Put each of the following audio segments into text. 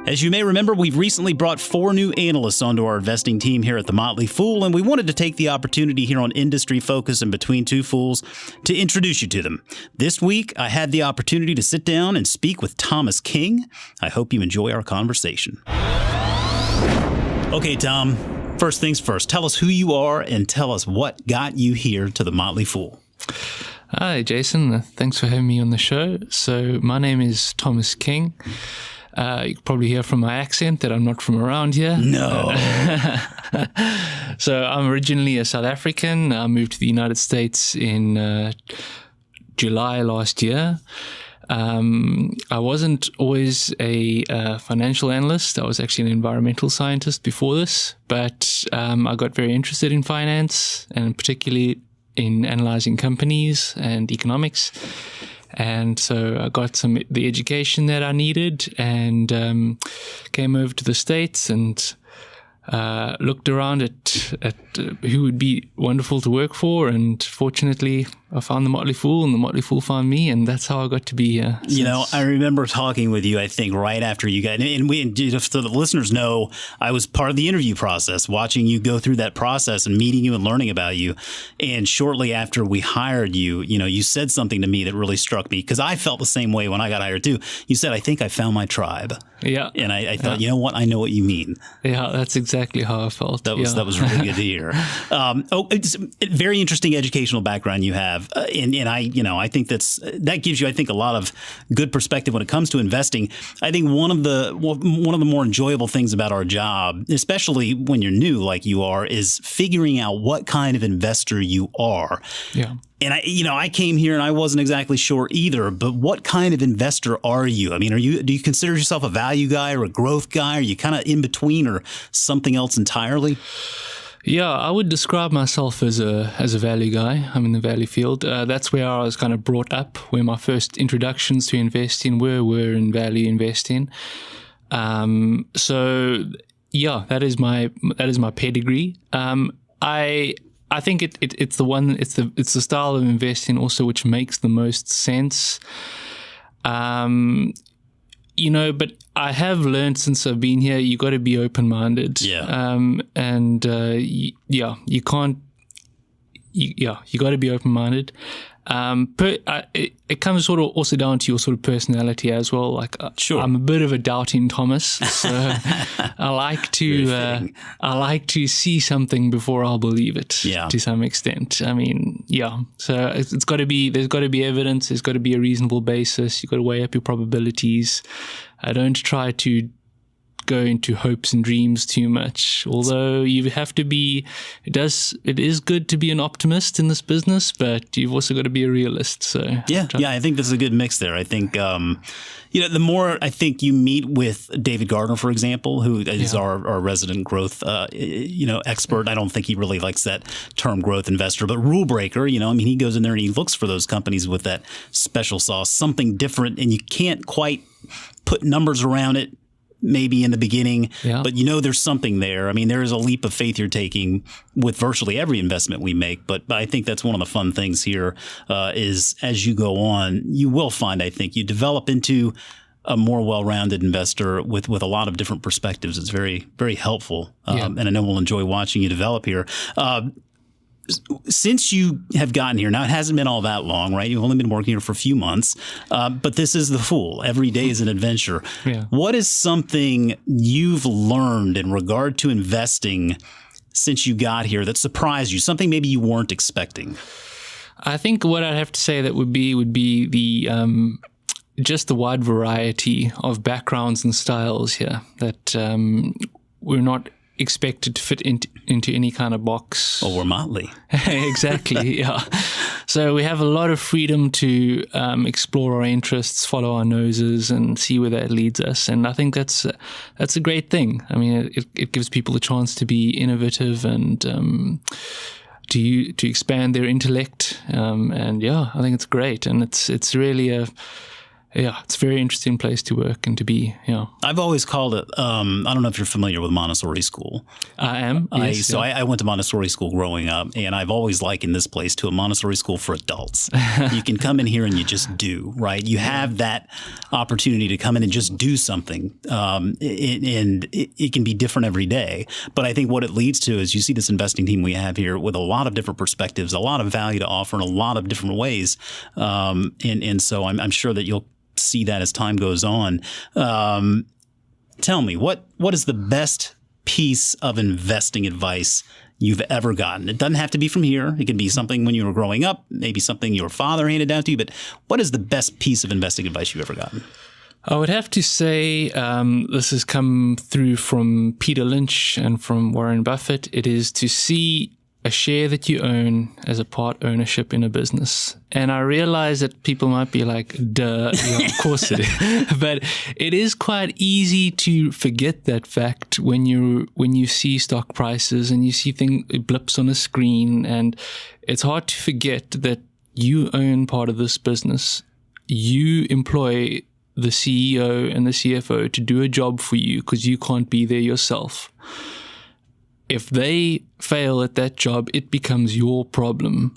As you may remember, we've recently brought 4 new analysts onto our investing team here at the Motley Fool, and we wanted to take the opportunity here on Industry Focus and Between Two Fools to introduce you to them. This week, I had the opportunity to sit down and speak with Thomas King. I hope you enjoy our conversation. Okay, Tom, first things first, tell us who you are and tell us what got you here to the Motley Fool. Hi, Jason. Thanks for having me on the show. So my name is Thomas King. You can probably hear from my accent that I'm not from around here. No. So I'm originally a South African. I moved to the United States in July last year. I wasn't always a financial analyst. I was actually an environmental scientist before this, but I got very interested in finance and particularly in analyzing companies and economics. And so I got the education that I needed and came over to the States and looked around at who would be wonderful to work for. And fortunately, I found the Motley Fool and the Motley Fool found me. And that's how I got to be here. You know, I remember talking with you, I think, right after you got, and just so the listeners know, I was part of the interview process, watching you go through that process and meeting you and learning about you. And shortly after we hired you, you know, you said something to me that really struck me because I felt the same way when I got hired too. You said, I think I found my tribe. Yeah. And I thought, you know what? I know what you mean. Yeah, that's exactly how I felt. That was really good to hear. It's a very interesting educational background you have. And I think that gives you, I think, a lot of good perspective when it comes to investing. I think one of the more enjoyable things about our job, especially when you're new like you are, is figuring out what kind of investor you are. Yeah. And I came here and I wasn't exactly sure either, but what kind of investor are you? I mean, do you consider yourself a value guy or a growth guy? Are you kind of in between or something else entirely? Yeah, I would describe myself as a value guy. I'm in the value field. That's where I was kind of brought up, where my first introductions to investing were in value investing. So yeah, that is my pedigree. I think it's the style of investing also which makes the most sense. But I have learned since I've been here, you got to be open-minded. Yeah. You can't. You got to be open-minded. It comes sort of also down to your sort of personality as well. Like, sure. I'm a bit of a doubting Thomas, so I like to see something before I'll believe it. Yeah. To some extent. I mean, yeah. So there's got to be evidence. There's got to be a reasonable basis. You've got to weigh up your probabilities. I don't try to go into hopes and dreams too much, although you have to be, it is good to be an optimist in this business, but you've also got to be a realist. So I think this is a good mix there. I think the more I think you meet with David Gardner, for example, who is our resident growth expert. I don't think he really likes that term growth investor, but rule breaker, he goes in there and he looks for those companies with that special sauce, something different, and you can't quite put numbers around it maybe in the beginning, but there's something there. I mean, there is a leap of faith you're taking with virtually every investment we make, but I think that's one of the fun things here is as you go on, you will find, I think, you develop into a more well-rounded investor with a lot of different perspectives. It's very, very helpful, and I know we'll enjoy watching you develop here. Since you have gotten here, now it hasn't been all that long, right? You've only been working here for a few months, but this is the Fool. Every day is an adventure. Yeah. What is something you've learned in regard to investing since you got here that surprised you, something maybe you weren't expecting? I think what I'd have to say that would be the just the wide variety of backgrounds and styles here, that we're not expected to fit into any kind of box. Oh, we're Motley. Exactly, yeah. So we have a lot of freedom to explore our interests, follow our noses, and see where that leads us. And I think that's a great thing. I mean, it gives people a chance to be innovative and to expand their intellect. I think it's great, and it's really it's a very interesting place to work and to be. Yeah, I've always called it. I don't know if you're familiar with Montessori school. I am. Yes, I went to Montessori school growing up, and I've always likened this place to a Montessori school for adults. You can come in here and you just do, right? You have that opportunity to come in and just do something, and it can be different every day. But I think what it leads to is you see this investing team we have here with a lot of different perspectives, a lot of value to offer in a lot of different ways, and so I'm sure that you'll see that as time goes on. Tell me, what is the best piece of investing advice you've ever gotten? It doesn't have to be from here. It can be something when you were growing up, maybe something your father handed down to you. But what is the best piece of investing advice you've ever gotten? I would have to say this has come through from Peter Lynch and from Warren Buffett. It is to see a share that you own as a part ownership in a business. And I realize that people might be like, duh, yeah, of course it is. But it is quite easy to forget that fact when you see stock prices and you see blips on a screen. And it's hard to forget that you own part of this business. You employ the CEO and the CFO to do a job for you because you can't be there yourself. If they fail at that job, it becomes your problem.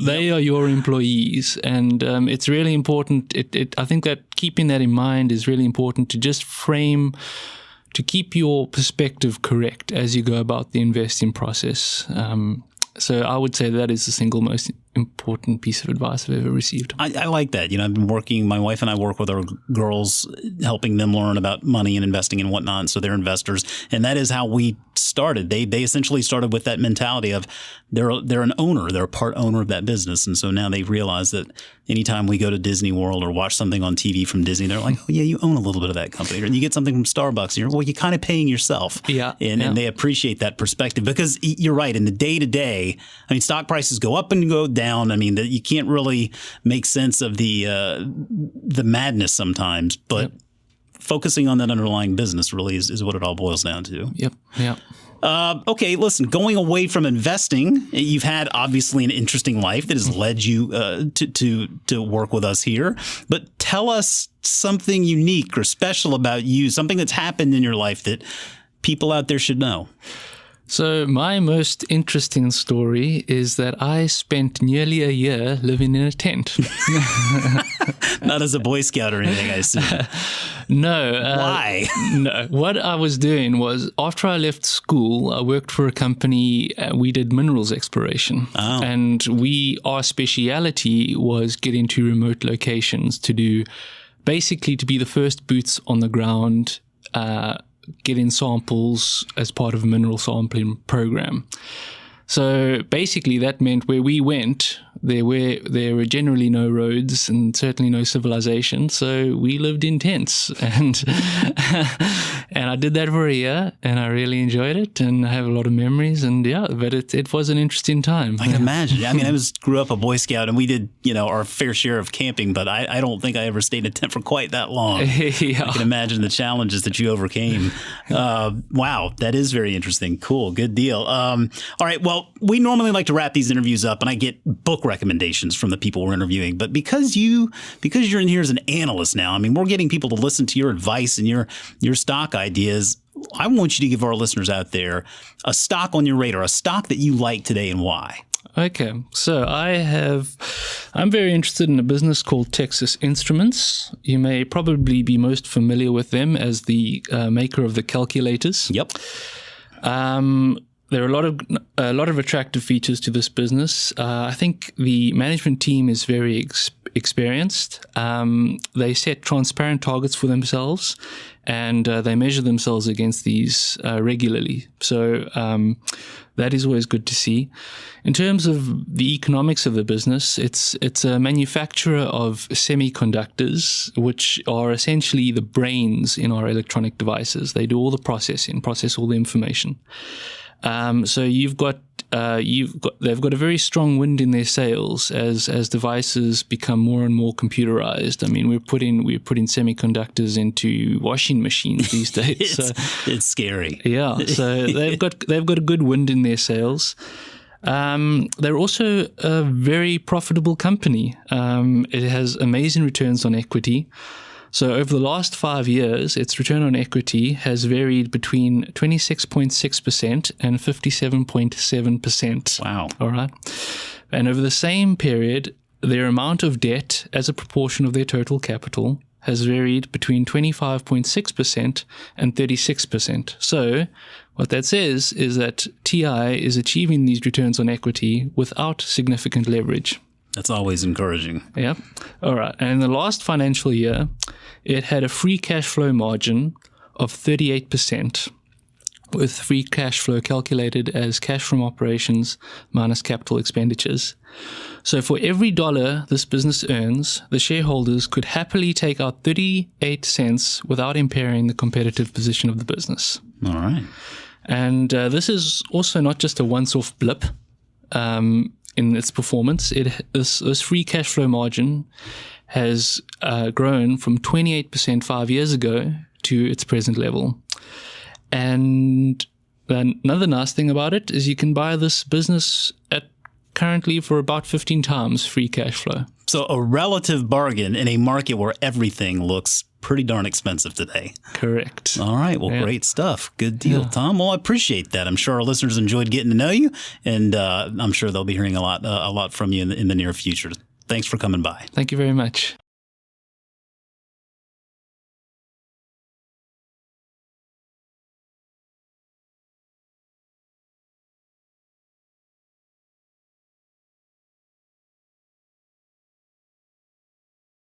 They are your employees, and it's really important. I think that keeping that in mind is really important to just to keep your perspective correct as you go about the investing process. So I would say that is the single most important piece of advice I've ever received. I like that. I've been working, my wife and I work with our girls, helping them learn about money and investing and whatnot. So they're investors. And that is how we started. They essentially started with that mentality of they're an owner. They're a part owner of that business. And so now they realize that anytime we go to Disney World or watch something on TV from Disney, they're like, oh, yeah, you own a little bit of that company. Or you get something from Starbucks. And you're kind of paying yourself. Yeah. And they appreciate that perspective because you're right. In the day to day, stock prices go up and go down. You can't really make sense of the madness sometimes, but focusing on that underlying business really is what it all boils down to. Yep. Yeah. Okay, listen, going away from investing, you've had obviously an interesting life that has led you to work with us here. But tell us something unique or special about you, something that's happened in your life that people out there should know. So my most interesting story is that I spent nearly a year living in a tent. Not as a Boy Scout or anything, I assume. No. Why? No. What I was doing was, after I left school, I worked for a company. We did minerals exploration. Oh. And our speciality was getting to remote locations to be the first boots on the ground, getting samples as part of a mineral sampling program. So basically that meant where we went, there were generally no roads and certainly no civilization. So we lived in tents and I did that for a year and I really enjoyed it and I have a lot of memories but it was an interesting time. I can imagine. I grew up a Boy Scout and we did, our fair share of camping, but I don't think I ever stayed in a tent for quite that long. Yeah. I can imagine the challenges that you overcame. Wow. That is very interesting. Cool. Good deal. All right. Well, we normally like to wrap these interviews up and I get book recommendations from the people we're interviewing, but because you're in here as an analyst now, we're getting people to listen to your advice and your stock ideas. I want you to give our listeners out there a stock on your radar, a stock that you like today and why. Okay, so I'm very interested in a business called Texas Instruments. You may probably be most familiar with them as the maker of the calculators. Yep. There are a lot of attractive features to this business. I think the management team is very experienced. They set transparent targets for themselves, and they measure themselves against these regularly. So that is always good to see. In terms of the economics of the business, it's a manufacturer of semiconductors, which are essentially the brains in our electronic devices. They do all the processing, process all the information. So they've got a very strong wind in their sails as devices become more and more computerized. We're putting semiconductors into washing machines these days. It's scary. Yeah. So they've got a good wind in their sails. They're also a very profitable company. It has amazing returns on equity. So over the last 5 years, its return on equity has varied between 26.6% and 57.7%. Wow. All right. And over the same period, their amount of debt as a proportion of their total capital has varied between 25.6% and 36%. So what that says is that TI is achieving these returns on equity without significant leverage. That's always encouraging. Yeah. All right. And in the last financial year, it had a free cash flow margin of 38%, with free cash flow calculated as cash from operations minus capital expenditures. So for every dollar this business earns, the shareholders could happily take out 38 cents without impairing the competitive position of the business. All right. And this is also not just a once-off blip in its performance. This free cash flow margin has grown from 28% 5 years ago to its present level. And another nice thing about it is you can buy this business at currently for about 15 times free cash flow. So a relative bargain in a market where everything looks pretty darn expensive today. Correct. All right. Well, great stuff. Good deal, Tom. Well, I appreciate that. I'm sure our listeners enjoyed getting to know you, and I'm sure they'll be hearing a lot from you in the near future. Thanks for coming by. Thank you very much.